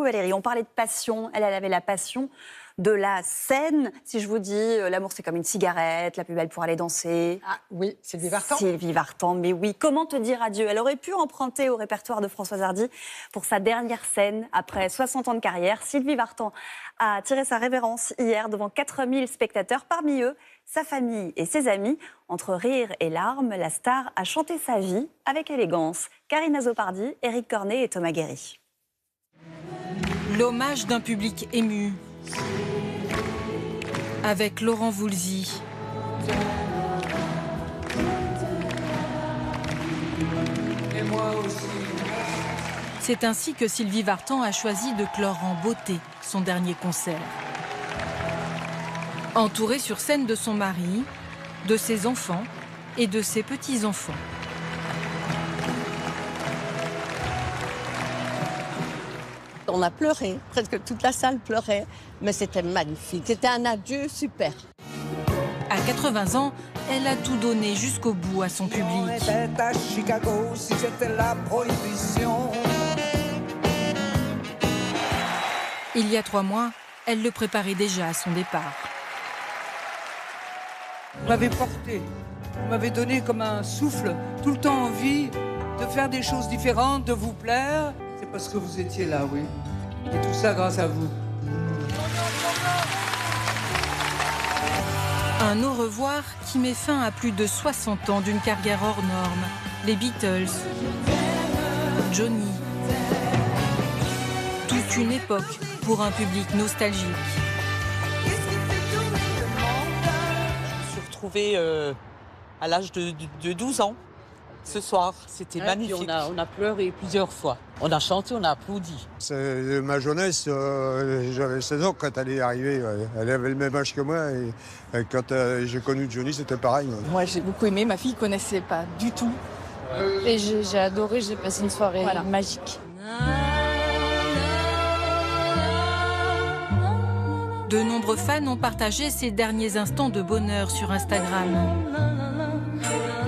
Valérie, on parlait de passion. Elle avait la passion de la scène. Si je vous dis l'amour c'est comme une cigarette, la plus belle pour aller danser. Ah oui, Sylvie Vartan. Sylvie Vartan, mais oui. Comment te dire adieu? Elle aurait pu emprunter au répertoire de Françoise Hardy pour sa dernière scène après 60 ans de carrière. Sylvie Vartan a tiré sa révérence hier devant 4000 spectateurs, parmi eux sa famille et ses amis. Entre rire et larmes, la star a chanté sa vie avec élégance. Karine Azzopardi, Éric Cornet et Thomas Guéry. L'hommage d'un public ému. Avec Laurent Voulzy. Et moi aussi. C'est ainsi que Sylvie Vartan a choisi de clore en beauté son dernier concert. Entourée sur scène de son mari, de ses enfants et de ses petits-enfants. On a pleuré, presque toute la salle pleurait, mais c'était magnifique. C'était un adieu super. À 80 ans, elle a tout donné jusqu'au bout à son public. On était à Chicago si c'était la prohibition. Il y a 3 mois, elle le préparait déjà à son départ. Vous m'avez porté, vous m'avez donné comme un souffle, tout le temps envie de faire des choses différentes, de vous plaire. C'est parce que vous étiez là, oui. Et tout ça grâce à vous. Un au revoir qui met fin à plus de 60 ans d'une carrière hors norme. Les Beatles, Johnny. Toute une époque pour un public nostalgique. Je me suis retrouvée à l'âge de 12 ans. Ce soir, c'était magnifique. On a pleuré Plusieurs fois. On a chanté, on a applaudi. C'est ma jeunesse, j'avais 16 ans quand elle est arrivée. Elle avait le même âge que moi et quand j'ai connu Johnny, c'était pareil. Moi, j'ai beaucoup aimé. Ma fille ne connaissait pas du tout. Et j'ai adoré. J'ai passé une soirée magique. De nombreux fans ont partagé ces derniers instants de bonheur sur Instagram.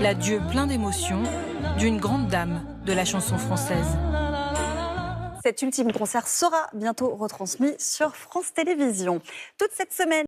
L'adieu plein d'émotions d'une grande dame de la chanson française. Cet ultime concert sera bientôt retransmis sur France Télévisions. Toute cette semaine,